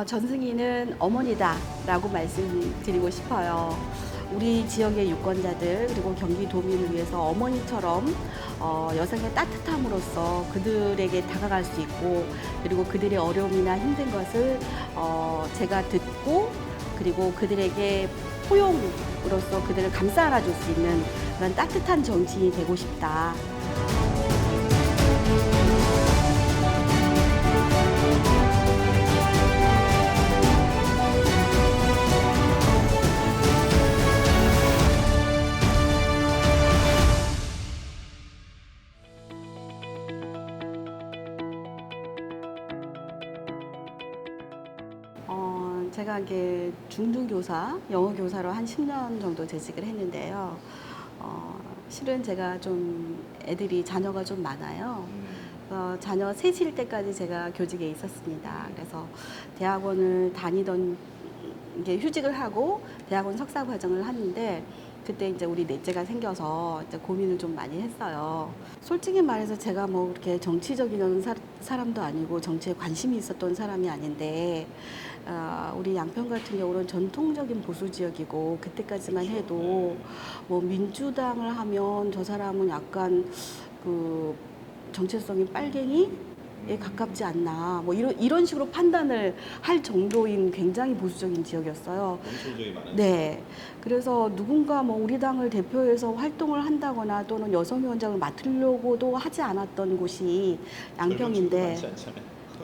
전승희는 어머니다라고 말씀드리고 싶어요. 우리 지역의 유권자들 그리고 경기도민을 위해서 어머니처럼 여성의 따뜻함으로써 그들에게 다가갈 수 있고 그리고 그들의 어려움이나 힘든 것을 제가 듣고 그리고 그들에게 포용으로서 그들을 감싸 안아줄 수 있는 그런 따뜻한 정치인이 되고 싶다. 제가 이게 중등교사, 영어 교사로 한 10년 정도 재직을 했는데요. 실은 제가 좀 애들이 자녀가 좀 많아요. 자녀 셋일 때까지 제가 교직에 있었습니다. 그래서 대학원을 다니던 이제 휴직을 하고 대학원 석사 과정을 하는데 그때 이제 우리 넷째가 생겨서 이제 고민을 좀 많이 했어요. 솔직히 말해서 제가 뭐 그렇게 정치적인 사람도 아니고 정치에 관심이 있었던 사람이 아닌데 우리 양평 같은 경우는 전통적인 보수 지역이고 그때까지만 해도 뭐 민주당을 하면 저 사람은 약간 그 정체성이 빨갱이에 가깝지 않나 뭐 이런 식으로 판단을 할 정도인 굉장히 보수적인 지역이었어요. 원초적이 많은. 네. 그래서 누군가 뭐 우리 당을 대표해서 활동을 한다거나 또는 여성위원장을 맡으려고도 하지 않았던 곳이 양평인데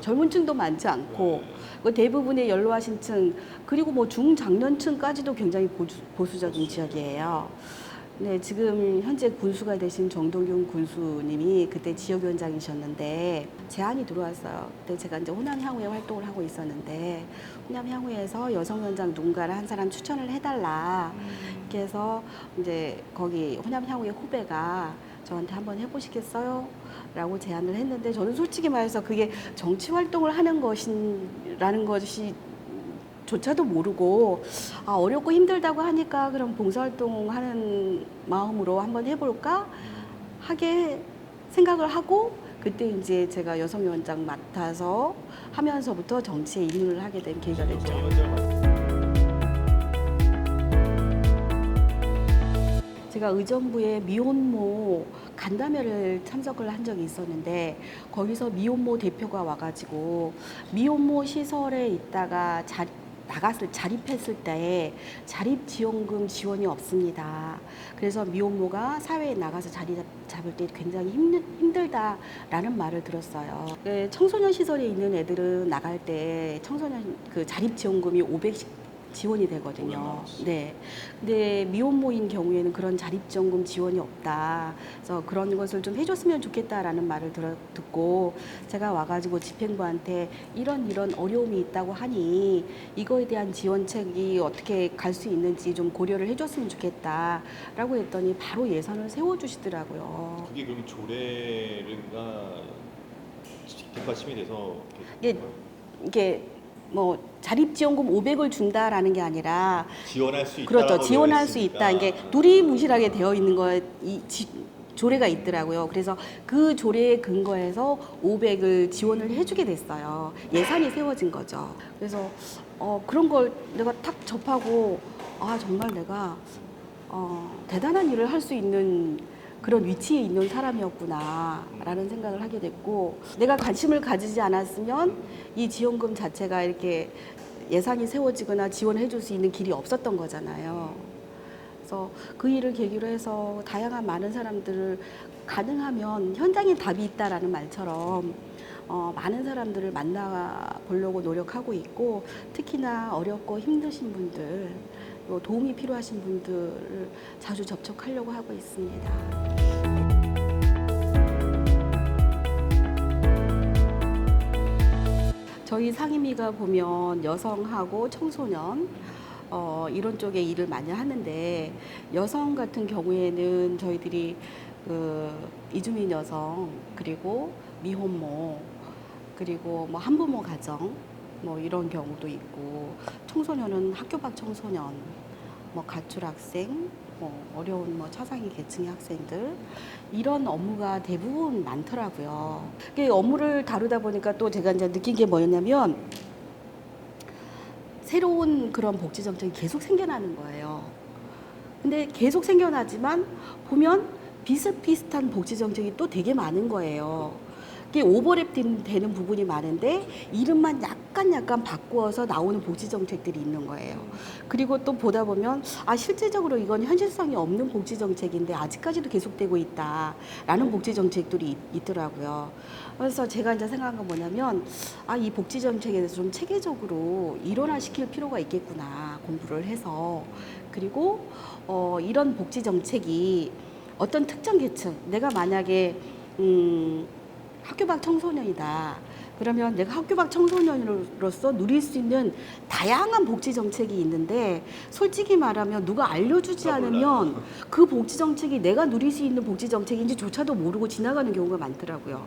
젊은 층도 많지 않고 그 대부분의 연로하신 층 그리고 뭐 중장년층까지도 굉장히 보수적인 지역이에요. 네, 지금 현재 군수가 되신 정동균 군수님이 그때 지역위원장이셨는데 제안이 들어왔어요. 그때 제가 이제 호남향후에 활동을 하고 있었는데 호남향후에서 여성위원장 누군가를 한 사람 추천을 해달라. 이렇게 해서 이제 거기 호남향후의 후배가 저한테 한번 해보시겠어요? 라고 제안을 했는데 저는 솔직히 말해서 그게 정치 활동을 하는 것이라는 것이 조차도 모르고 어렵고 힘들다고 하니까 그럼 봉사활동 하는 마음으로 한번 해볼까 하게 생각을 하고 그때 이제 제가 여성위원장 맡아서 하면서부터 정치에 입문을 하게 된 계기가 됐죠. 제가 의정부의 미혼모 간담회를 참석을 한 적이 있었는데 거기서 미혼모 대표가 와가지고 미혼모 시설에 있다가 자립했을 때 자립지원금 지원이 없습니다. 그래서 미혼모가 사회에 나가서 자리 잡을 때 굉장히 힘들다라는 말을 들었어요. 청소년 시설에 있는 애들은 나갈 때 청소년 그 자립지원금이 500씩 지원이 되거든요. 네. 근데 미혼모인 경우에는 그런 자립지원금 지원이 없다. 그래서 그런 것을 좀 해줬으면 좋겠다라는 말을 듣고 제가 와가지고 집행부한테 이런 어려움이 있다고 하니 이거에 대한 지원책이 어떻게 갈 수 있는지 좀 고려를 해줬으면 좋겠다라고 했더니 바로 예산을 세워주시더라고요. 그게 그럼 조례가 뒷받침이 돼서 이게 뭐 자립지원금 500을 준다라는 게 아니라 지원할 수 있다. 그렇죠. 지원할 수 있다. 이게 두리뭉실하게 되어 있는 거 조례가 있더라고요. 그래서 그 조례에 근거해서 500을 지원을 해주게 됐어요. 예산이 세워진 거죠. 그래서 그런 걸 내가 탁 접하고 정말 내가 대단한 일을 할 수 있는 그런 위치에 있는 사람이었구나라는 생각을 하게 됐고 내가 관심을 가지지 않았으면 이 지원금 자체가 이렇게 예산이 세워지거나 지원해 줄 수 있는 길이 없었던 거잖아요. 그래서 그 일을 계기로 해서 다양한 많은 사람들을 가능하면 현장에 답이 있다라는 말처럼 많은 사람들을 만나보려고 노력하고 있고 특히나 어렵고 힘드신 분들 도움이 필요하신 분들을 자주 접촉하려고 하고 있습니다. 저희 상임위가 보면 여성하고 청소년 이런 쪽의 일을 많이 하는데 여성 같은 경우에는 저희들이 그 이주민 여성 그리고 미혼모 그리고 뭐 한부모 가정 뭐 이런 경우도 있고 청소년은 학교 밖 청소년 뭐 가출 학생 뭐 어려운 뭐 차상위 계층의 학생들 이런 업무가 대부분 많더라고요. 그 업무를 다루다 보니까 또 제가 이제 느낀 게 뭐였냐면 새로운 그런 복지 정책이 계속 생겨나는 거예요. 근데 계속 생겨나지만 보면 비슷비슷한 복지 정책이 또 되게 많은 거예요. 이게 오버랩 되는 부분이 많은데 이름만 약간 바꾸어서 나오는 복지 정책들이 있는 거예요. 그리고 또 보다 보면 실제적으로 이건 현실성이 없는 복지 정책인데 아직까지도 계속되고 있다라는 복지 정책들이 있더라고요. 그래서 제가 이제 생각한 건 뭐냐면 이 복지 정책에 대해서 좀 체계적으로 일원화시킬 필요가 있겠구나, 공부를 해서. 그리고 이런 복지 정책이 어떤 특정 계층, 내가 만약에 학교 밖 청소년이다. 그러면 내가 학교 밖 청소년으로서 누릴 수 있는 다양한 복지 정책이 있는데 솔직히 말하면 누가 알려주지 않으면 그 복지 정책이 내가 누릴 수 있는 복지 정책인지조차도 모르고 지나가는 경우가 많더라고요.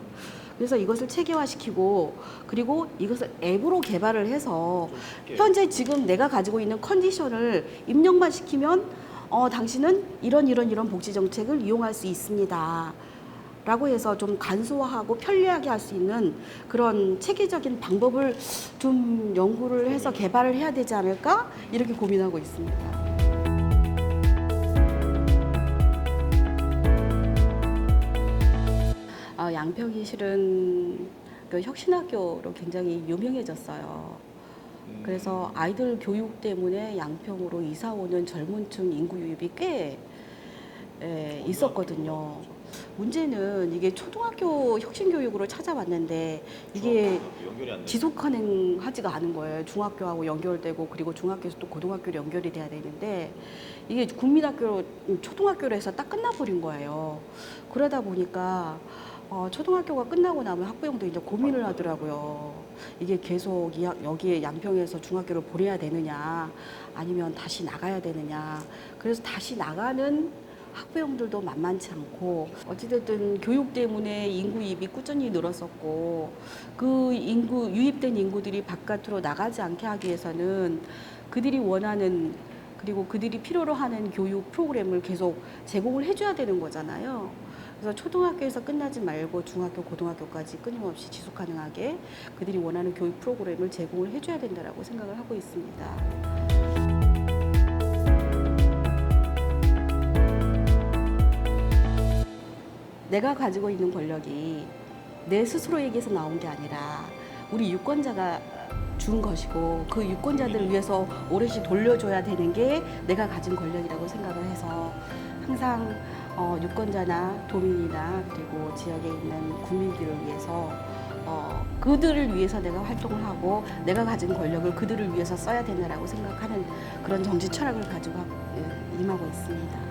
그래서 이것을 체계화시키고 그리고 이것을 앱으로 개발을 해서 현재 지금 내가 가지고 있는 컨디션을 입력만 시키면 당신은 이런 복지 정책을 이용할 수 있습니다. 라고 해서 좀 간소화하고 편리하게 할 수 있는 그런 체계적인 방법을 좀 연구를 해서 개발을 해야 되지 않을까? 이렇게 고민하고 있습니다. 양평이 실은 그 혁신학교로 굉장히 유명해졌어요. 그래서 아이들 교육 때문에 양평으로 이사 오는 젊은층 인구 유입이 꽤 있었거든요. 문제는 이게 초등학교 혁신교육으로 찾아왔는데 이게 지속 가능하지가 않은 거예요. 중학교하고 연결되고 그리고 중학교에서 또 고등학교로 연결이 돼야 되는데 이게 국민학교 초등학교로 해서 딱 끝나버린 거예요. 그러다 보니까 초등학교가 끝나고 나면 학부형도 이제 고민을 하더라고요. 이게 계속 여기에 양평에서 중학교를 보내야 되느냐 아니면 다시 나가야 되느냐. 그래서 다시 나가는 학부형들도 만만치 않고 어찌됐든 교육 때문에 인구 유입이 꾸준히 늘었었고 그 유입된 인구들이 바깥으로 나가지 않게 하기 위해서는 그들이 원하는 그리고 그들이 필요로 하는 교육 프로그램을 계속 제공을 해줘야 되는 거잖아요. 그래서 초등학교에서 끝나지 말고 중학교, 고등학교까지 끊임없이 지속 가능하게 그들이 원하는 교육 프로그램을 제공을 해줘야 된다고 생각을 하고 있습니다. 내가 가지고 있는 권력이 내 스스로에게서 나온 게 아니라 우리 유권자가 준 것이고 그 유권자들을 위해서 오롯이 돌려줘야 되는 게 내가 가진 권력이라고 생각을 해서 항상 유권자나 도민이나 그리고 지역에 있는 국민들을 위해서 그들을 위해서 내가 활동을 하고 내가 가진 권력을 그들을 위해서 써야 된다라고 생각하는 그런 정치 철학을 가지고 임하고 있습니다.